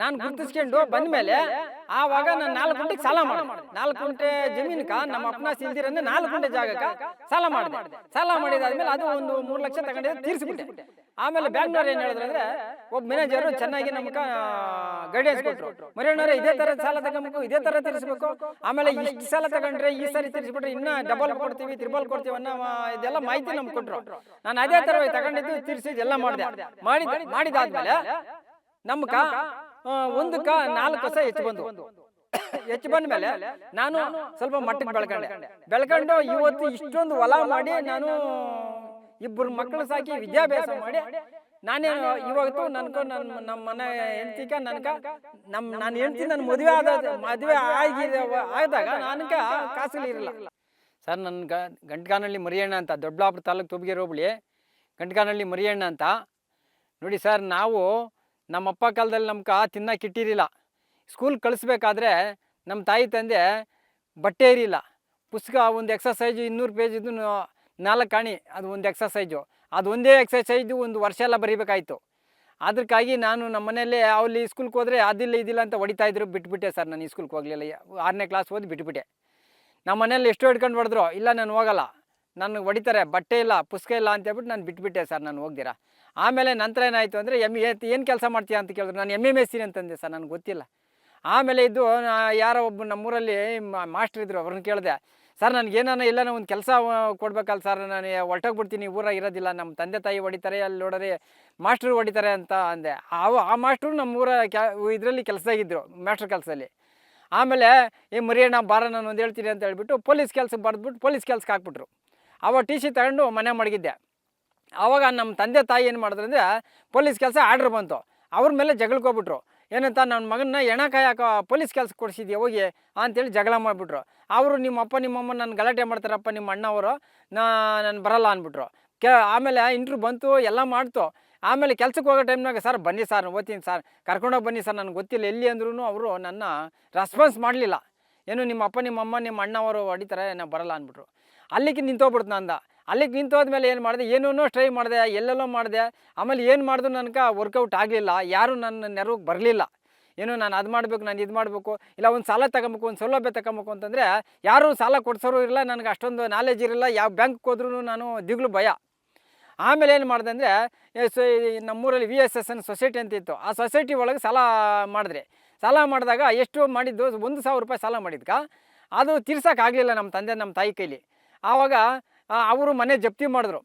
ನಾನು ಗುರ್ತಿಸ್ಕೊಂಡು ಬಂದ್ಮೇಲೆ ಆವಾಗ ನಾನು 4 ಗುಂಟೆಗೆ ಸಾಲ ಮಾಡಿದೆ. 4 ಗುಂಟೆ ಜಮೀನಕ ನಮ್ಮ ಅಪ್ಪನ ಸಿಲ್ದಿರಂದ್ರೆ 4 ಗುಂಟೆ ಜಾಗಕ್ಕ ಸಾಲ ಮಾಡಿದೆ. ಸಾಲ ಮಾಡಿದಾದ್ಮೇಲೆ ಅದು ಒಂದು 3 ಲಕ್ಷ ತಗೊಂಡಿದ್ದೆ, ತೀರಿಸ್ಬಿಟ್ಟೆ. ಆಮೇಲೆ ಬ್ಯಾಂಕ್ನವ್ರು ಏನ್ ಹೇಳಿದ್ರು ಅಂದ್ರೆ, ಒಬ್ಬ ಮ್ಯಾನೇಜರ್ ಚೆನ್ನಾಗಿ ನಮ್ಗ ಗೈಡೆನ್ಸ್ ಕೊಟ್ರು. ಮರಿಯಣ್ಣವ್ರೆ ಇದೇ ತರ ಸಾಲ ತಗೋಬೇಕು, ಇದೇ ತರ ತೀರಿಸಬೇಕು, ಆಮೇಲೆ ಇಷ್ಟು ಸಾಲ ತಗೊಂಡ್ರೆ ಈ ಸಾರಿ ತೀರಿಸ್ಬಿಟ್ರೆ ಇನ್ನ ಡಬಲ್ ಕೊಡ್ತೀವಿ, ತ್ರಿಬಲ್ ಕೊಡ್ತೀವಿ ಅನ್ನೋ ಇದೆಲ್ಲ ಮಾಹಿತಿ ನಮ್ಗೆ ಕೊಟ್ರು. ನಾನು ಅದೇ ತರ ತಗೊಂಡಿದ್ದು, ತೀರಿಸಿದ್ ಎಲ್ಲ ಮಾಡಿದಾದ್ಮೇಲೆ ನಮ್ಗ ಒಂದಕ್ಕ 4 ಹೊಸ ಹೆಚ್ಚು ಬಂದು ಹೆಚ್ಚು ಬಂದ ಮೇಲೆ ನಾನು ಸ್ವಲ್ಪ ಮಟ್ಟಕ್ಕೆ ಬೆಳ್ಕೊಂಡು ಇವತ್ತು ಇಷ್ಟೊಂದು ಹೊಲ ಮಾಡಿ ನಾನು 2 ಮಕ್ಕಳು ಸಾಕಿ ವಿದ್ಯಾಭ್ಯಾಸ ಮಾಡಿ ನಾನೇನು ಇವತ್ತು ನಮ್ಮ ಮನೆ ಹೆಂಡತಿಕ ನಾನು ಹೆಂಡತಿ ನನ್ನ ಮದುವೆ ಆದಾಗ ನನಗೆ ಕಾಸುಗಳು ಇರಲಿಲ್ಲ ಸರ್. ನನ್ನ ಗಂಟಗಾನಹಳ್ಳಿ ಮರಿಯಣ್ಣ ಅಂತ, ದೊಡ್ಡಬಳ್ಳಾಪುರ ತಾಲೂಕು ತುಬಗೆರೆ ಹೋಬಳಿ ಗಂಟಗಾನಹಳ್ಳಿ ಮರಿಯಣ್ಣ ಅಂತ. ನೋಡಿ ಸರ್, ನಾವು ನಮ್ಮಪ್ಪ ಕಾಲದಲ್ಲಿ ನಮ್ಗೆ ತಿನ್ನಕ್ಕೆ ಇಟ್ಟಿರಲಿಲ್ಲ. ಸ್ಕೂಲ್ ಕಳಿಸ್ಬೇಕಾದ್ರೆ ನಮ್ಮ ತಾಯಿ ತಂದೆ ಬಟ್ಟೆ ಇರಲಿಲ್ಲ. ಪುಸ್ತಕ ಒಂದು ಎಕ್ಸಸೈಜು 200 ಪೇಜಿದ್ದು 4 ಕಾಣಿ, ಅದು ಒಂದು ಎಕ್ಸಸೈಜು. ಅದು ಒಂದೇ ಎಕ್ಸಸೈಜು ಒಂದು ವರ್ಷ ಎಲ್ಲ ಬರೀಬೇಕಾಯ್ತು. ಅದಕ್ಕಾಗಿ ನಾನು ನಮ್ಮ ಮನೆಯಲ್ಲೇ ಅಲ್ಲಿ ಸ್ಕೂಲ್ಗೆ ಹೋದರೆ ಅದಿಲ್ಲ ಇದಿಲ್ಲ ಅಂತ ಹೊಡಿತಾಯಿದ್ರು. ಬಿಟ್ಬಿಟ್ಟೆ ಸರ್, ನಾನು ಈ ಸ್ಕೂಲ್ಗೆ ಹೋಗಲಿಲ್ಲ. 6ನೇ ಕ್ಲಾಸ್ ಓದಿ ಬಿಟ್ಬಿಟ್ಟೆ. ನಮ್ಮ ಮನೇಲಿ ಎಷ್ಟು ಹಿಡ್ಕೊಂಡು ಹೊಡೆದ್ರು, ಇಲ್ಲ ನಾನು ಹೋಗಲ್ಲ, ನನಗೆ ಹೊಡಿತಾರೆ, ಬಟ್ಟೆ ಇಲ್ಲ ಪುಸ್ತಕ ಇಲ್ಲ ಅಂತ ಹೇಳ್ಬಿಟ್ಟು ನಾನು ಬಿಟ್ಬಿಟ್ಟೆ ಸರ್, ನಾನು ಹೋಗ್ದಿರ. ಆಮೇಲೆ ನಂತರ ಏನಾಯಿತು ಅಂದರೆ, ಏನು ಕೆಲಸ ಮಾಡ್ತೀಯ ಅಂತ ಕೇಳಿದ್ರು. ನಾನು MMSc ಅಂತಂದೆ ಸರ್, ನನಗೆ ಗೊತ್ತಿಲ್ಲ. ಆಮೇಲೆ ಇದು ಯಾರೋ ಒಬ್ಬ ನಮ್ಮೂರಲ್ಲಿ ಮಾಸ್ಟ್ರ್ ಇದ್ದರು, ಅವ್ರನ್ನ ಕೇಳಿದೆ, ಸರ್ ನನಗೇನಾನ ಎಲ್ಲನೋ ಒಂದು ಕೆಲಸ ಕೊಡ್ಬೇಕಲ್ಲ ಸರ್, ನಾನು ಹೊರಟೋಗ್ಬಿಡ್ತೀನಿ, ಊರಾಗ ಇರೋದಿಲ್ಲ, ನಮ್ಮ ತಂದೆ ತಾಯಿ ಹೊಡಿತಾರೆ, ಅಲ್ಲಿ ನೋಡೋರಿ ಮಾಸ್ಟ್ರು ಹೊಡಿತಾರೆ ಅಂತ ಅಂದೆ. ಆ ಮಾಸ್ಟ್ರು ನಮ್ಮೂರ ಇದರಲ್ಲಿ ಕೆಲಸದಾಗಿದ್ದರು, ಮಾಸ್ಟ್ರ್ ಕೆಲಸದಲ್ಲಿ. ಆಮೇಲೆ ಈ ಮರಿಯಣ್ಣ ಬಾರ ನಾನು ಒಂದು ಹೇಳ್ತೀನಿ ಅಂತ ಹೇಳ್ಬಿಟ್ಟು ಪೊಲೀಸ್ ಕೆಲಸಕ್ಕೆ ಬರೆದ್ಬಿಟ್ಟು ಪೊಲೀಸ್ ಕೆಲಸಕ್ಕೆ ಹಾಕ್ಬಿಟ್ರು. ಅವಾಗ TC ತಗೊಂಡು ಮನೆ ಮಡಗಿದ್ದೆ. ಆವಾಗ ನಮ್ಮ ತಂದೆ ತಾಯಿ ಏನು ಮಾಡಿದ್ರು ಅಂದರೆ, ಪೊಲೀಸ್ ಕೆಲಸ ಆರ್ಡ್ರ್ ಬಂತು, ಅವ್ರ ಮೇಲೆ ಜಗಳಕ್ಕೆ ಹೋಗ್ಬಿಟ್ರು. ಏನಂತ, ನನ್ನ ಮಗನ್ನ ಎಣ ಕಾಯಕ್ಕೆ ಪೊಲೀಸ್ ಕೆಲಸ ಕೊಡಿಸಿದ್ಯಾ ಹೋಗಿ ಅಂತೇಳಿ ಜಗಳ ಮಾಡಿಬಿಟ್ರು. ಅವರು ನಿಮ್ಮಪ್ಪ ನಿಮ್ಮಮ್ಮ ನನ್ನ ಗಲಾಟೆ ಮಾಡ್ತಾರಪ್ಪ ನಿಮ್ಮ ಅಣ್ಣವರು, ನಾನು ಬರಲ್ಲ ಅಂದ್ಬಿಟ್ರು. ಆಮೇಲೆ ಇಂಟ್ರ್ಯೂ ಬಂತು, ಎಲ್ಲ ಮಾಡ್ತು. ಆಮೇಲೆ ಕೆಲ್ಸಕ್ಕೆ ಹೋಗೋ ಟೈಮ್ನಾಗ, ಸರ್ ಬನ್ನಿ ಸರ್ ಓದ್ತೀನಿ ಸರ್, ಕರ್ಕೊಂಡೋಗಿ ಬನ್ನಿ ಸರ್, ನನಗೆ ಗೊತ್ತಿಲ್ಲ ಎಲ್ಲಿ ಅಂದ್ರೂ ಅವರು ನನ್ನ ರೆಸ್ಪಾನ್ಸ್ ಮಾಡಲಿಲ್ಲ. ಏನು ನಿಮ್ಮ ಅಪ್ಪ ನಿಮ್ಮಮ್ಮ ನಿಮ್ಮ ಅಣ್ಣವರು ಹೊಡಿತಾರೆ, ನಾನು ಬರಲ್ಲ ಅಂದ್ಬಿಟ್ರು. ಅಲ್ಲಿಗೆ ನಿಂತೋಗ್ಬಿಡ್ತು ನಂದ. ಅಲ್ಲಿಗೆ ನಿಂತೋದ್ಮೇಲೆ ಏನು ಮಾಡಿದೆ, ಏನೇನೋ ಟ್ರೈ ಮಾಡಿದೆ, ಎಲ್ಲೆಲ್ಲೋ ಮಾಡಿದೆ. ಆಮೇಲೆ ಏನು ಮಾಡಿದ್ರು ನನಗೆ ವರ್ಕೌಟ್ ಆಗಲಿಲ್ಲ, ಯಾರೂ ನನ್ನ ನೆರವಿಗೆ ಬರಲಿಲ್ಲ. ಏನು ನಾನು ಅದು ಮಾಡಬೇಕು, ನಾನು ಇದು ಮಾಡಬೇಕು, ಇಲ್ಲ ಒಂದು ಸಾಲ ತಗೊಬೇಕು, ಒಂದು ಸೌಲಭ್ಯ ತಗೊಬೇಕು ಅಂತಂದರೆ ಯಾರೂ ಸಾಲ ಕೊಡ್ಸೋರು ಇರಲ್ಲ, ನನಗೆ ಅಷ್ಟೊಂದು ನಾಲೆಜ್ ಇರಲ್ಲ. ಯಾವ ಬ್ಯಾಂಕ್ಗೆ ಹೋದ್ರೂ ನಾನು ದಿಗ್ಲು ಭಯ. ಆಮೇಲೆ ಏನು ಮಾಡಿದೆ ಅಂದರೆ, ನಮ್ಮೂರಲ್ಲಿ VSSN ಸೊಸೈಟಿ ಅಂತ ಇತ್ತು, ಆ ಸೊಸೈಟಿ ಒಳಗೆ ಸಾಲ ಮಾಡಿದಾಗ ಎಷ್ಟು ಮಾಡಿದ್ದು, 1,000 ರೂಪಾಯಿ ಸಾಲ ಮಾಡಿದ್ಕ ಅದು ತೀರ್ಸೋಕ್ಕಾಗಲಿಲ್ಲ ನಮ್ಮ ತಂದೆ ನಮ್ಮ ತಾಯಿ ಕೈಲಿ. ಆವಾಗ ಅವರು ಮನೆ ಜಪ್ತಿ ಮಾಡಿದ್ರು.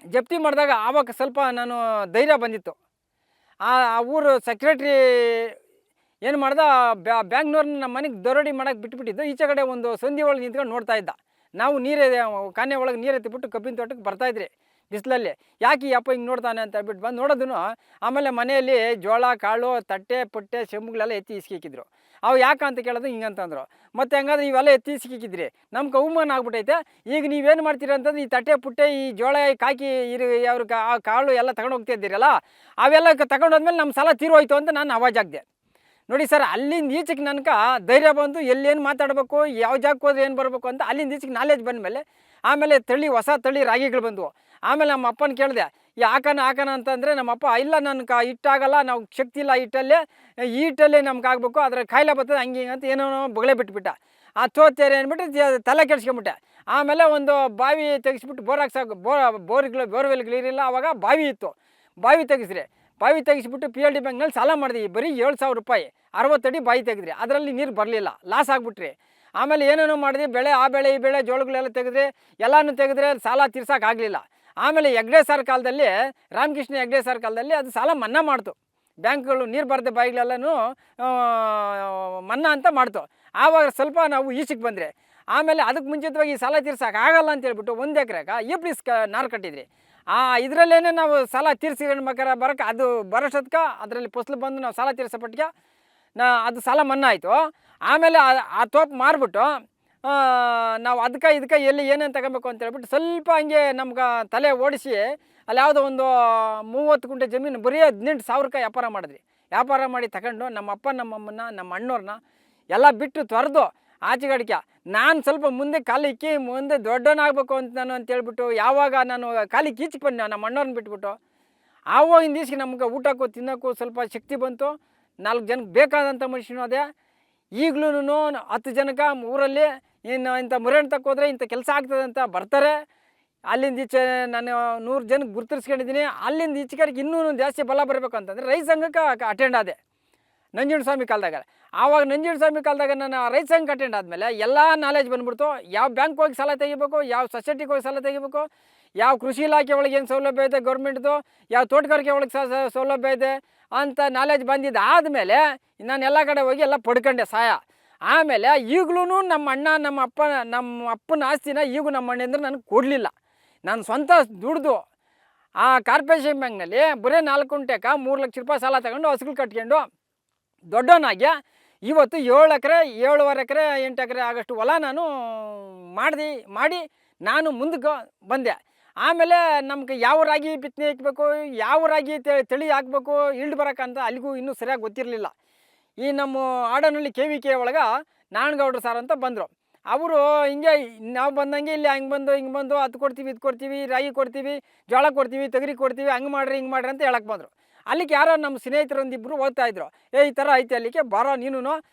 ಜಪ್ತಿ ಮಾಡಿದಾಗ ಆವಾಗ ಸ್ವಲ್ಪ ನಾನು ಧೈರ್ಯ ಬಂದಿತ್ತು. ಆ ಊರು ಸೆಕ್ರೆಟ್ರಿ ಏನು ಮಾಡ್ದ, ಬ್ಯಾಂಕ್ನವ್ರನ್ನ ನಮ್ಮ ಮನೆಗೆ ದರೋಡಿ ಮಾಡೋಕ್ಕೆ ಬಿಟ್ಬಿಟ್ಟಿದ್ದು. ಈಚೆ ಕಡೆ ಒಂದು ಸಂಧಿ ಒಳಗೆ ನಿಂತ್ಕೊಂಡು ನೋಡ್ತಾ ಇದ್ದ. ನಾವು ಕಾನೆ ಒಳಗೆ ನೀರು ಎತ್ತಿಬಿಟ್ಟು ಕಬ್ಬಿನ ತೋಟಕ್ಕೆ ಬರ್ತಾಯಿದ್ರಿ ಬಿಸಿಲಲ್ಲಿ. ಯಾಕೆ ಈ ಅಪ್ಪ ಹಿಂಗೆ ನೋಡ್ತಾನೆ ಅಂತ ಹೇಳ್ಬಿಟ್ಟು ಬಂದು ನೋಡೋದನ್ನು. ಆಮೇಲೆ ಮನೆಯಲ್ಲಿ ಜೋಳ ಕಾಳು ತಟ್ಟೆ ಪುಟ್ಟೆ ಸೆಂಬುಗಳೆಲ್ಲ ಎತ್ತಿ ಇಸ್ಕಿಕ್ಕಿದ್ರು. ಅವು ಯಾಕೆ ಅಂತ ಕೇಳೋದು ಹಿಂಗಂತಂದರು. ಮತ್ತು ಹೆಂಗಾದ್ರೆ ಇವೆಲ್ಲ ಎತ್ತಿ ಇಸ್ಕಿಕ್ಕಿದ್ರಿ, ನಮ್ಗೆ ಅವಮಾನ ಆಗ್ಬಿಟ್ಟೈತೆ. ಈಗ ನೀವೇನು ಮಾಡ್ತೀರ ಅಂತಂದ್ರೆ, ಈ ತಟ್ಟೆ ಪುಟ್ಟೆ ಈ ಜೋಳ ಕಾಕಿ ಅವ್ರ ಕಾಳು ಎಲ್ಲ ತಗೊಂಡು ಹೋಗ್ತಾ ಇದ್ದೀರಲ್ಲ, ಅವೆಲ್ಲ ತಗೊಂಡೋದ್ಮೇಲೆ ನಮ್ಮ ಸಾಲ ತೀರೋಯ್ತು ಅಂತ ನಾನು ಆವಾಜಾಗ್ದೆ. ನೋಡಿ ಸರ್, ಅಲ್ಲಿಂದ ಈಚೆಗೆ ನನಗೆ ಧೈರ್ಯ ಬಂದು, ಎಲ್ಲೇನು ಮಾತಾಡಬೇಕು, ಯಾವ ಜಾಗಕ್ಕೆ ಹೋದ್ರೆ ಏನು ಬರಬೇಕು ಅಂತ ಅಲ್ಲಿಂದ ಈಚೆಗೆ ನಾಲೆಜ್ ಬಂದಮೇಲೆ, ಆಮೇಲೆ ಹೊಸ ತಳಿ ರಾಗಿಗಳು ಬಂದವು. ಆಮೇಲೆ ನಮ್ಮ ಅಪ್ಪನ ಕೇಳಿದೆ, ಈ ಹಾಕೋಣ ಅಂತಂದರೆ ನಮ್ಮಪ್ಪ, ಇಲ್ಲ ನನಗೆ ಹಿಟ್ಟಾಗಲ್ಲ, ನಾವು ಶಕ್ತಿ ಇಲ್ಲ ಹಿಟ್ಟಲ್ಲೇ ನಮ್ಗೆ ಆಗಬೇಕು, ಅದರ ಕಾಯಿಲೆ ಬರ್ತದೆ ಹಂಗೆ ಹಿಂಗೆ ಅಂತ ಏನೋ ಬೊಗಳೆ ಬಿಟ್ಬಿಟ್ಟ. ಆ ತೋತೇರೆ ಅಂದ್ಬಿಟ್ಟು ತಲೆ ಕೆಡ್ಸ್ಕೊಂಬಿಟ್ಟೆ. ಆಮೇಲೆ ಒಂದು ಬಾವಿ ತೆಗಿಸ್ಬಿಟ್ಟು ಬೋರ್ವೆಲ್ಗಳು ಇರಲಿಲ್ಲ, ಆವಾಗ ಬಾವಿ ಇತ್ತು, ಬಾವಿ ತೆಗಿಸ್ಬಿಟ್ಟು PLD ಬ್ಯಾಂಕ್ನಲ್ಲಿ ಸಾಲ ಮಾಡಿದ್ವಿ. ಬರೀ 7,000 ರೂಪಾಯಿ, 60 ಅಡಿ ಬಾವಿ ತೆಗೆದ್ರಿ. ಅದರಲ್ಲಿ ನೀರು ಬರಲಿಲ್ಲ, ಲಾಸ್ ಆಗಿಬಿಟ್ರಿ. ಆಮೇಲೆ ಏನೇನೋ ಮಾಡಿದ್ವಿ, ಈ ಬೆಳೆ ಜೋಳಗಳೆಲ್ಲ ತೆಗೆದ್ರಿ, ಎಲ್ಲನೂ ತೆಗೆದ್ರೆ ಸಾಲ ತೀರ್ಸೋಕ್ಕಾಗಲಿಲ್ಲ. ಆಮೇಲೆ ಹೆಗ್ಡೆ ಸರ್ ಕಾಲದಲ್ಲಿ, ರಾಮಕೃಷ್ಣ ಹೆಗ್ಡೆ ಸರ್ ಕಾಲದಲ್ಲಿ ಅದು ಸಾಲ ಮನ್ನಾ ಮಾಡ್ತು. ಬ್ಯಾಂಕ್ಗಳು ನೀರು ಬರದೆ ಬಾಯಿಗಳೆಲ್ಲನೂ ಮನ್ನಾ ಅಂತ ಮಾಡ್ತು. ಆವಾಗ ಸ್ವಲ್ಪ ನಾವು ಈಚೆಗೆ ಬಂದರೆ, ಆಮೇಲೆ ಅದಕ್ಕೆ ಮುಂಚಿತವಾಗಿ ಸಾಲ ತೀರ್ಸೋಕ್ಕಾಗಲ್ಲ ಅಂತ ಹೇಳ್ಬಿಟ್ಟು 1 ಎಕರೆಗೆ EPS ನಾರು ಕಟ್ಟಿದ್ರಿ. ಇದರಲ್ಲೇ ನಾವು ಸಾಲ ತೀರಿಸ್ಕೊಂಡ್ಬೇಕಾರೆ ಅದು ಬರೋಷ್ಟೊತ್ಗೆ ಅದರಲ್ಲಿ ಫಸಲು ಬಂದು ನಾವು ಸಾಲ ತೀರಿಸೋಪಟ್ಟಿಗೆ ಅದು ಸಾಲ ಮನ್ನಾ ಆಯಿತು. ಆಮೇಲೆ ಆ ತೋಪು ಮಾರಿಬಿಟ್ಟು ನಾವು ಇದಕ್ಕೆ ಎಲ್ಲಿ ಏನೇನು ತಗೊಬೇಕು ಅಂತ ಹೇಳ್ಬಿಟ್ಟು ಸ್ವಲ್ಪ ಹಂಗೆ ನಮ್ಗೆ ತಲೆ ಓಡಿಸಿ, ಅಲ್ಲಿ ಯಾವುದೋ ಒಂದು 30 ಗುಂಟೆ ಜಮೀನು ಬರೀ 18,000 ರೂಪಾಯಿ ವ್ಯಾಪಾರ ಮಾಡಿ ತಗೊಂಡು ನಮ್ಮ ಅಪ್ಪ ನಮ್ಮಮ್ಮನ್ನ ನಮ್ಮ ಅಣ್ಣವ್ರನ್ನ ಎಲ್ಲ ಬಿಟ್ಟು ತೊರೆದು ಆಚೆಗಡಿಕೆ ನಾನು ಸ್ವಲ್ಪ ಮುಂದೆ ಕಾಲಿಕ್ಕಿ ಮುಂದೆ ದೊಡ್ಡವನಾಗಬೇಕು ಅಂತ ಹೇಳ್ಬಿಟ್ಟು, ಯಾವಾಗ ನಾನು ಕಾಲಿಗೆ ಈಚೆಗೆ ಬಂದೆ ನಮ್ಮ ಅಣ್ಣವ್ರನ್ನ ಬಿಟ್ಬಿಟ್ಟು, ಆವಾಗಿನ ದಿವ್ಸಕ್ಕೆ ನಮ್ಗೆ ಊಟಕ್ಕೂ ತಿನ್ನೋಕ್ಕೂ ಸ್ವಲ್ಪ ಶಕ್ತಿ ಬಂತು. 4 ಜನಕ್ಕೆ ಬೇಕಾದಂಥ ಮನುಷ್ಯನು ಅದೇ. ಈಗಲೂ 10 ಜನಕ್ಕೆ ಊರಲ್ಲಿ ಇನ್ನು ಇಂಥ ಮುರೇಣ್ ತಕ್ಕ ಹೋದರೆ ಇಂಥ ಕೆಲಸ ಆಗ್ತದೆ ಅಂತ ಬರ್ತಾರೆ. ಅಲ್ಲಿಂದ ಈಚೆ ನಾನು 100 ಜನಕ್ಕೆ ಗುರುತಿಸ್ಕೊಂಡಿದ್ದೀನಿ. ಅಲ್ಲಿಂದ ಈಚೆಕಡೆಗೆ ಇನ್ನೂ ಜಾಸ್ತಿ ಬಲ ಬರಬೇಕು ಅಂತಂದರೆ ರೈತ ಸಂಘಕ್ಕೆ ಅಟೆಂಡ್ ಆದೆ ನಂಜುಂಡಸ್ವಾಮಿ ಕಾಲದಾಗ. ಆವಾಗ ನಂಜುಂಡಸ್ವಾಮಿ ಕಾಲದಾಗ ನಾನು ರೈತ ಸಂಘಕ್ಕೆ ಅಟೆಂಡ್ ಆದಮೇಲೆ ಎಲ್ಲ ನಾಲೆಜ್ ಬಂದ್ಬಿಡ್ತು. ಯಾವ ಬ್ಯಾಂಕ್ ಹೋಗಿ ಸಾಲ ತೆಗಿಬೇಕು, ಯಾವ ಸೊಸೈಟಿಗೆ ಹೋಗಿ ಸಾಲ ತೆಗಿಬೇಕು, ಯಾವ ಕೃಷಿ ಇಲಾಖೆ ಒಳಗೆ ಏನು ಸೌಲಭ್ಯ ಇದೆ ಗೌರ್ಮೆಂಟ್ದು, ಯಾವ ತೋಟಗಾರಿಕೆ ಒಳಗೆ ಸೌಲಭ್ಯ ಇದೆ ಅಂತ ನಾಲೆಜ್ ಬಂದಿದ್ದು ಆದಮೇಲೆ ನಾನು ಎಲ್ಲ ಕಡೆ ಹೋಗಿ ಎಲ್ಲ ಪಡ್ಕೊಂಡೆ ಸಹಾಯ. ಆಮೇಲೆ ಈಗಲೂ ನಮ್ಮ ಅಣ್ಣ ನಮ್ಮ ಅಪ್ಪನ ಆಸ್ತಿನ ಈಗೂ ನಮ್ಮ ಅಣ್ಣ ಅಂದ್ರೆ ನನಗೆ ಕೊಡಲಿಲ್ಲ. ನಾನು ಸ್ವಂತ ದುಡ್ದು ಆ ಕಾರ್ಪೊರೇಷನ್ ಬ್ಯಾಂಕ್ನಲ್ಲಿ ಬರೀ 4 ಗುಂಟೆಗೆ 3 ಲಕ್ಷ ರೂಪಾಯಿ ಸಾಲ ತಗೊಂಡು ಹಸುಗಳು ಕಟ್ಕೊಂಡು ದೊಡ್ಡವನಾಗಿ ಇವತ್ತು 7 ಎಕರೆ 7.5 ಎಕರೆ 8 ಎಕರೆ ಆಗಷ್ಟು ಹೊಲ ನಾನು ಮಾಡಿ ನಾನು ಮುಂದಕ್ಕೆ ಬಂದೆ. ಆಮೇಲೆ ನಮ್ಗೆ ಯಾವ ರಾಗಿ ಬಿತ್ತನೆ ಹಾಕಬೇಕು, ಯಾವ ರಾಗಿ ತಳಿ ಹಾಕಬೇಕು, ಇಳ್ದು ಬರೋಕ್ಕಂತ ಅಲ್ಲಿಗೂ ಇನ್ನೂ ಸರಿಯಾಗಿ ಗೊತ್ತಿರಲಿಲ್ಲ. ಈ ನಮ್ಮ ಆಡನಹಳ್ಳಿ KVK ಒಳಗೆ ನಾರಾಯಣಗೌಡರು ಸರ್ ಅಂತ ಬಂದರು. ಅವರು ಹಿಂಗೆ ನಾವು ಬಂದಂಗೆ ಇಲ್ಲಿ ಹಿಂಗೆ ಬಂದು ಅದು ಕೊಡ್ತೀವಿ ಇದು ಕೊಡ್ತೀವಿ, ರಾಗಿ ಕೊಡ್ತೀವಿ, ಜೋಳ ಕೊಡ್ತೀವಿ, ತೊಗರಿ ಕೊಡ್ತೀವಿ, ಹಂಗೆ ಮಾಡಿರಿ ಹಿಂಗೆ ಮಾಡಿರಿ ಅಂತ ಹೇಳಕ್ಕೆ ಬಂದರು. ಅಲ್ಲಿಗೆ ಯಾರೋ ನಮ್ಮ ಸ್ನೇಹಿತರೊಂದಿಬ್ಬರು ಓದ್ತಾಯಿದ್ರು. ಈ ಥರ ಐತೆ ಅಲ್ಲಿಗೆ ಬರೋ ನೀನು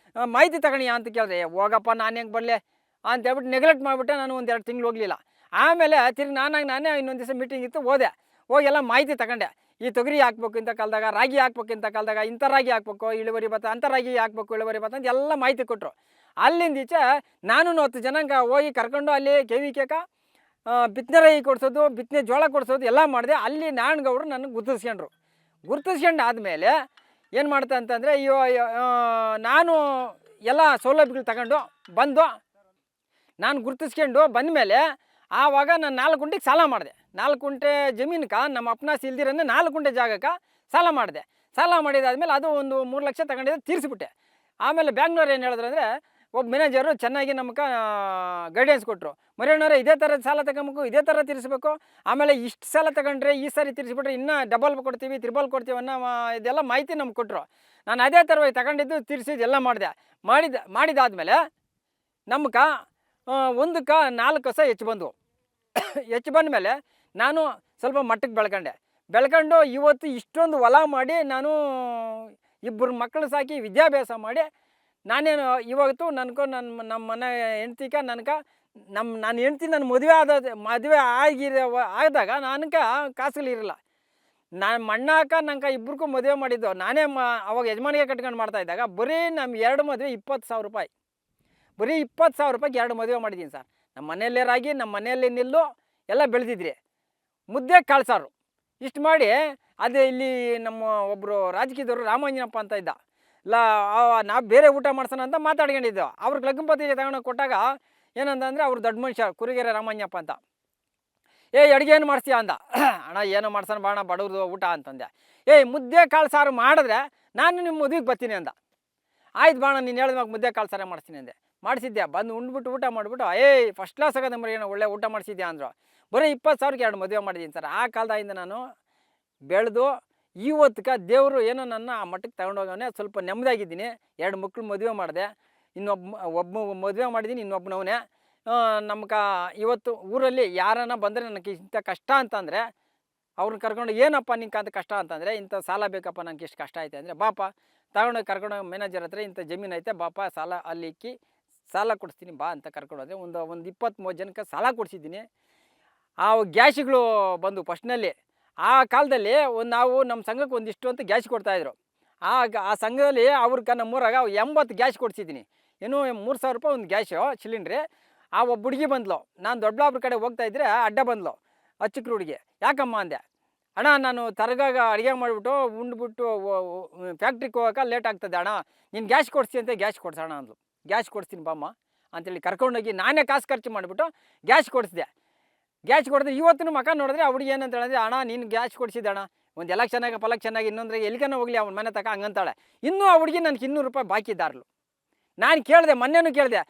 ಮಾಹಿತಿ ತಗೊಳ್ಳಿ ಅಂತ ಕೇಳಿದೆ. ಹೋಗಪ್ಪ ನಾನು ಹೆಂಗೆ ಬರಲೆ ಅಂತ ಹೇಳ್ಬಿಟ್ಟು ನೆಗ್ಲೆಕ್ಟ್ ಮಾಡಿಬಿಟ್ಟೆ. ನಾನು 1-2 ತಿಂಗಳು ಹೋಗಲಿಲ್ಲ. ಆಮೇಲೆ ತಿರ್ಗಿ ನಾನೇ ಇನ್ನೊಂದು ದಿವಸ ಮೀಟಿಂಗ್ ಇತ್ತು, ಹೋದೆ. ಹೋಗಿ ಎಲ್ಲ ಮಾಹಿತಿ ತಗೊಂಡೆ. ಈ ತೊಗರಿ ಹಾಕ್ಬೇಕು ಇಂಥ ಕಾಲದಾಗ, ರಾಗಿ ಹಾಕ್ಬೇಕು ಇಂಥ ಕಾಲದಾಗ, ಇಂಥ ರಾಗಿ ಹಾಕ್ಬೇಕು ಇಳುವರಿ ಬತ್ತ, ಅಂಥ ರಾಗಿ ಹಾಕ್ಬೇಕು ಇಳುವರಿ ಬತ್ತ ಅಂತ ಎಲ್ಲ ಮಾಹಿತಿ ಕೊಟ್ಟರು. ಅಲ್ಲಿಂದ ಈಚೆ ನಾನು 10 ಜನಕ್ಕೆ ಹೋಗಿ ಕರ್ಕೊಂಡು ಅಲ್ಲಿ KVK ಬಿತ್ತನೆ ರಾಗಿ ಕೊಡಿಸೋದು, ಬಿತ್ತನೆ ಜೋಳ ಕೊಡಿಸೋದು ಎಲ್ಲ ಮಾಡಿದೆ. ಅಲ್ಲಿ ನಾರಾಯಣಗೌಡರು ನನಗೆ ಗುರುತಿಸ್ಕೊಂಡು ಆದಮೇಲೆ ಏನು ಮಾಡ್ತಾ ಅಂತಂದರೆ ನಾನು ಎಲ್ಲ ಸೌಲಭ್ಯಗಳು ತಗೊಂಡು ಬಂದು ನಾನು ಗುರುತಿಸ್ಕೊಂಡು ಬಂದಮೇಲೆ ಆವಾಗ ನಾನು 4 ಗುಂಟೆಗೆ ಸಾಲ ಮಾಡಿದೆ. 4 ಗುಂಟೆ ಜಮೀನ್ಗೆ ನಮ್ಮ ಅಪ್ಪನಾಸಿ ಇಲ್ದಿರನ್ನೇ 4 ಗುಂಟೆ ಜಾಗಕ್ಕೆ ಸಾಲ ಮಾಡಿದೆ. ಸಾಲ ಮಾಡಿದಾದ್ಮೇಲೆ ಅದು ಒಂದು 3 ಲಕ್ಷ ತಗೊಂಡಿದ್ದೆ, ತೀರಿಸಿಬಿಟ್ಟೆ. ಆಮೇಲೆ ಬ್ಯಾಂಕ್ನವ್ರು ಏನು ಹೇಳಿದ್ರು ಅಂದರೆ, ಒಬ್ಬ ಮ್ಯಾನೇಜರು ಚೆನ್ನಾಗಿ ನಮ್ಗೆ ಗೈಡೆನ್ಸ್ ಕೊಟ್ಟರು. ಮರಿಯಣ್ಣವರೇ ಇದೇ ಥರ ಸಾಲ ತಗೊಬೇಕು, ಇದೇ ಥರ ತೀರಿಸ್ಬೇಕು, ಆಮೇಲೆ ಇಷ್ಟು ಸಾಲ ತಗೊಂಡ್ರೆ ಈ ಸಾರಿ ತೀರಿಸ್ಬಿಟ್ರೆ ಇನ್ನೂ ಡಬಲ್ ಕೊಡ್ತೀವಿ, ತ್ರಿಬಲ್ ಕೊಡ್ತೀವಿ ಅನ್ನೋ ಇದೆಲ್ಲ ಮಾಹಿತಿ ನಮ್ಗೆ ಕೊಟ್ಟರು. ನಾನು ಅದೇ ಥರವಾಗಿ ತಗೊಂಡಿದ್ದು, ತೀರಿಸಿದ್ದು ಎಲ್ಲ ಮಾಡಿದಾದ್ಮೇಲೆ ನಮ್ಗೆ ಒಂದಕ್ಕೆ 4 ಕಸ ಹೆಚ್ಚು ಬಂದವು. ಹೆಚ್ಚು ಬಂದಮೇಲೆ ನಾನು ಸ್ವಲ್ಪ ಮಟ್ಟಕ್ಕೆ ಬೆಳ್ಕೊಂಡು ಇವತ್ತು ಇಷ್ಟೊಂದು ಹೊಲ ಮಾಡಿ ನಾನು 2 ಮಕ್ಕಳು ಸಾಕಿ ವಿದ್ಯಾಭ್ಯಾಸ ಮಾಡಿ ನಾನೇನು ಇವತ್ತು ನಮ್ಮ ಮನೆ ಹೆಂಡ್ತಿಗೆ ನಾನು ಹೆಂಡ್ತಿ ನನ್ನ ಮದುವೆ ಆದಾಗ ನನಗೆ ಕಾಸುಗಳಿರಲ್ಲ. ನಾನು ಮಣ್ಣಾಕ ನಂಗೆ 2 ಮದುವೆ ಮಾಡಿದ್ದು ನಾನೇ. ಅವಾಗ ಯಜಮಾನಿಗೆ ಕಟ್ಕೊಂಡು ಮಾಡ್ತಾಯಿದ್ದಾಗ ಬರೀ ನಮ್ಮ 2 ಮದುವೆ 20,000 ರೂಪಾಯಿ. ಬರೀ 20,000 ರೂಪಾಯಿಗೆ 2 ಮದುವೆ ಮಾಡಿದ್ದೀನಿ ಸರ್. ನಮ್ಮ ಮನೆಯಲ್ಲೇ ರಾಗಿ, ನಮ್ಮ ಮನೆಯಲ್ಲೇ ನಿಲ್ಲು ಎಲ್ಲ ಬೆಳೆದಿದ್ರಿ. ಮುದ್ದೆ ಕಾಳು ಸಾರು ಇಷ್ಟು ಮಾಡಿ. ಅದೇ ಇಲ್ಲಿ ನಮ್ಮ ಒಬ್ಬರು ರಾಜಕೀಯದವರು ರಾಮಾಂಜನಪ್ಪ ಅಂತ ಇದ್ದ. ನಾವು ಬೇರೆ ಊಟ ಮಾಡ್ಸೋಣ ಅಂತ ಮಾತಾಡ್ಕೊಂಡಿದ್ದೆವು. ಅವ್ರಿಗೆ ಲಗ್ನಪತ್ರಿಕೆ ತಗೊಂಡು ಕೊಟ್ಟಾಗ ಏನಂತಂದರೆ ಅವ್ರು ದೊಡ್ಡ ಮನುಷ್ಯ ಕುರುಗೆರೆ ರಾಮಂಜನಪ್ಪ ಅಂತ. ಅಡುಗೆ ಏನು ಮಾಡಿಸ್ತೀಯ ಅಂದ. ಅಣ್ಣ ಏನೋ ಮಾಡ್ಸೋಣ ಬಾಣ ಬಡವ್ರದು ಊಟ ಅಂತಂದೆ. ಮುದ್ದೆ ಕಾಳು ಸಾರು ಮಾಡಿದ್ರೆ ನಾನು ನಿಮ್ಮ ಮದುವೆಗೆ ಬರ್ತೀನಿ ಅಂದ. ಆಯ್ತು ಬಾಣ ನೀನು ಹೇಳಿದ್ಮಾಗ ಮುದ್ದೆ ಕಾಳು ಸಾರೇ ಮಾಡಿಸ್ತೀನಿ ಅಂದೆ. ಮಾಡಿಸಿದ್ದೆ. ಬಂದು ಉಂಡ್ಬಿಟ್ಟು ಊಟ ಮಾಡಿಬಿಟ್ಟು ಫಸ್ಟ್ ಕ್ಲಾಸ್ ಆಗೋದು ಮರಿ ಏನೋ ಒಳ್ಳೆ ಊಟ ಮಾಡಿಸಿದ್ಯಾ ಅಂದರು. ಬರೀ 20,000ಕ್ಕೆ 2 ಮದುವೆ ಮಾಡಿದ್ದೀನಿ ಸರ್. ಆ ಕಾಲದಿಂದ ನಾನು ಬೆಳೆದು ಇವತ್ತಿಗೆ ದೇವರು ಏನೋ ನನ್ನ ಆ ಮಟ್ಟಕ್ಕೆ ತಗೊಂಡೋಗವನೇ. ಸ್ವಲ್ಪ ನೆಮ್ಮದಿಯಾಗಿದ್ದೀನಿ. 2 ಮಕ್ಕಳು ಮದುವೆ ಮಾಡಿದೆ. ಒಬ್ಬ ಮದುವೆ ಮಾಡಿದ್ದೀನಿ, ಇನ್ನೊಬ್ಬನವನೇ. ನಮ್ಗೆ ಇವತ್ತು ಊರಲ್ಲಿ ಯಾರನ್ನ ಬಂದರೆ ನನಗೆ ಇಂಥ ಕಷ್ಟ ಅಂತಂದರೆ ಅವ್ರನ್ನ ಕರ್ಕೊಂಡು ಏನಪ್ಪ ನಿಂಗೆ ಅಂತ ಕಷ್ಟ ಅಂತಂದರೆ, ಇಂಥ ಸಾಲ ಬೇಕಪ್ಪ ನನಗೆ ಇಷ್ಟು ಕಷ್ಟ ಐತೆ ಅಂದರೆ, ಬಾಪ ತಗೊಂಡೋಗಿ ಕರ್ಕೊಂಡೋಗಿ ಮ್ಯಾನೇಜರ್ ಹತ್ರ ಇಂಥ ಜಮೀನು ಐತೆ ಬಾಪ ಸಾಲ ಅಲ್ಲಿ ಇಕ್ಕಿ ಸಾಲ ಕೊಡಿಸ್ತೀನಿ ಬಾ ಅಂತ ಕರ್ಕೊಂಡೋದ್ರೆ ಒಂದು 20-30 ಜನಕ್ಕೆ ಸಾಲ ಕೊಡಿಸಿದ್ದೀನಿ. ಆ ಗ್ಯಾಸ್ಗಳು ಬಂದು ಫಸ್ಟ್ನಲ್ಲಿ ಆ ಕಾಲದಲ್ಲಿ ನಾವು ನಮ್ಮ ಸಂಘಕ್ಕೆ ಒಂದಿಷ್ಟು ಅಂತ ಗ್ಯಾಸ್ ಕೊಡ್ತಾಯಿದ್ರು. ಆ ಸಂಘದಲ್ಲಿ ಅವ್ರಿಗೆ ನಮ್ಮೂರಾಗ 80 ಗ್ಯಾಸ್ ಕೊಡಿಸಿದ್ದೀನಿ. ಏನು 3,000 ರೂಪಾಯಿ ಒಂದು ಗ್ಯಾಸು ಸಿಲಿಂಡ್ರಿ. ಆ ಒಬ್ಬ ಹುಡುಗಿ ಬಂದ್ಲು. ನಾನು ದೊಡ್ಡಬಳ್ಳಾಪುರ ಕಡೆ ಹೋಗ್ತಾಯಿದ್ರೆ ಅಡ್ಡ ಬಂದ್ಲು, ಅಚ್ಚಕ್ರು ಹುಡುಗಿ. ಯಾಕಮ್ಮ ಅಂದೆ. ಅಣ್ಣ ನಾನು ತರಗಾಗ ಅಡುಗೆ ಮಾಡಿಬಿಟ್ಟು ಉಂಡ್ಬಿಟ್ಟು ಫ್ಯಾಕ್ಟ್ರಿಗೆ ಹೋಗೋಕೆ ಲೇಟ್ ಆಗ್ತದೆ ಅಣ್ಣ, ನೀನು ಗ್ಯಾಸ್ ಕೊಡಿಸ್ತೀನಿ ಅಂತ ಗ್ಯಾಸ್ ಕೊಡ್ಸೋಣ ಅಂದ್ಲು. ಗ್ಯಾಸ್ ಕೊಡಿಸ್ತೀನಿ ಬಾಮ್ಮ ಅಂತೇಳಿ ಕರ್ಕೊಂಡೋಗಿ ನಾನೇ ಕಾಸು ಖರ್ಚು ಮಾಡಿಬಿಟ್ಟು ಗ್ಯಾಸ್ ಕೊಡಿಸಿದೆ. ಗ್ಯಾಸ್ ಕೊಡಿದ್ರೆ ಇವತ್ತು ಮಕ್ಕ ನೋಡಿದ್ರೆ ಆ ಹುಡುಗಿ ಏನಂತ ಹೇಳಿದ್ರೆ, ಅಣ್ಣ ನೀನು ಗ್ಯಾಸ್ ಕೊಡಿಸಿದೆ ಅಣ್ಣ, ಒಂದು ಎಲೆಕ್ಷನ್ನಾಗಿ ಇನ್ನೊಂದ್ರೆ ಎಲ್ಲಿಗನ ಹೋಗಲಿ ಅವ್ನ ಮನೆ ತಕ ಹಂಗಂತಾಳೆ. ಇನ್ನೂ ಆ ಹುಡುಗಿ ನನಗೆ 200 ರೂಪಾಯಿ ಬಾಕಿ ಇದ್ದಾರಲು. ನಾನು ಕೇಳಿದೆ, ಮೊನ್ನೆನೂ ಕೇಳಿದೆ.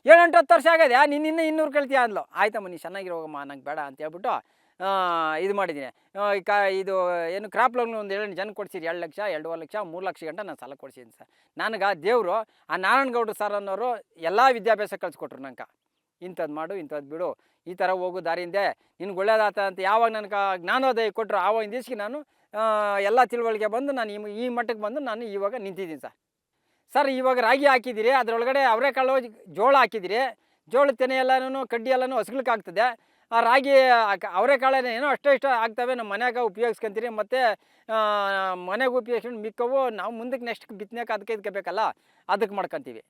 7-8 ವರ್ಷ ಆಗಿದೆ, ನೀನು ಇನ್ನೂ 200 ಕೇಳ್ತೀಯ ಅಂದ್ಲು. ಆಯ್ತಮ್ಮ ನೀನು ಚೆನ್ನಾಗಿರೋಗಮ್ಮ, ನಂಗೆ ಬೇಡ ಅಂತ ಹೇಳ್ಬಿಟ್ಟು ಇದು ಮಾಡಿದ್ದೀನಿ. ಇದು ಏನು ಕ್ರಾಪ್ ಲೋನ್ ಒಂದು 7 ಜನ ಕೊಡ್ಸಿರಿ, 2 ಲಕ್ಷ 2.5 ಲಕ್ಷ 3 ಲಕ್ಷ ಗಂಟ ನಾನು ಸಾಲ ಕೊಡ್ಸಿದ್ದೀನಿ ಸರ್. ನನಗೆ ದೇವರು ಆ ನಾರಾಯಣಗೌಡರು ಸರ್ ಅನ್ನೋರು ಎಲ್ಲ ವಿದ್ಯಾಭ್ಯಾಸ ಕಲಿಸ್ಕೊಟ್ರು. ನಂಗೆ ಇಂಥದ್ದು ಮಾಡು, ಇಂಥದ್ದು ಬಿಡು, ಈ ಥರ ಹೋಗು ದಾರಿಯಿಂದೆ ನಿನ್ಗೆ ಒಳ್ಳೇದಾತ ಅಂತ ಯಾವಾಗ ನನಗೆ ಜ್ಞಾನೋದಯ ಕೊಟ್ಟರು ಆವಾಗಿನ ದಿವ್ಸಕ್ಕೆ ನಾನು ಎಲ್ಲ ತಿಳುವಳಿಕೆ ಬಂದು ನಾನು ಈ ಮಟ್ಟಕ್ಕೆ ಬಂದು ನಾನು ಇವಾಗ ನಿಂತಿದ್ದೀನಿ ಸರ್. ಸರ್ ಇವಾಗ ರಾಗಿ ಹಾಕಿದ್ದೀರಿ, ಅದರೊಳಗಡೆ ಅವರೆಕಾಳು ಜೋಳ ಹಾಕಿದ್ದೀರಿ. ಜೋಳದ ತೆನೆ ಎಲ್ಲನೂ ಕಡ್ಡಿ ಎಲ್ಲನೂ ಹಸುಗಳ್ಗೆ ಆಗ್ತದೆ. ಆ ರಾಗಿ ಅವರೆಕಾಳನ್ನ ಏನೋ ಅಷ್ಟೋ ಇಷ್ಟೋ ಆಗ್ತವೆ, ನಮ್ಮ ಮನ್ಯಾಗ ಉಪಯೋಗಿಸ್ಕೊಂತೀರಿ. ಮತ್ತು ಮನೆಗೆ ಉಪಯೋಗಿಸ್ಕೊಂಡು ಮಿಕ್ಕವು ನಾವು ಮುಂದಕ್ಕೆ ನೆಕ್ಸ್ಟ್ ಬಿತ್ತನೆಗೆ ಅದಕ್ಕೆ ಇದಕ್ಕೆ ಬೇಕಲ್ಲ, ಅದಕ್ಕೆ ಮಾಡ್ಕೊತೀವಿ.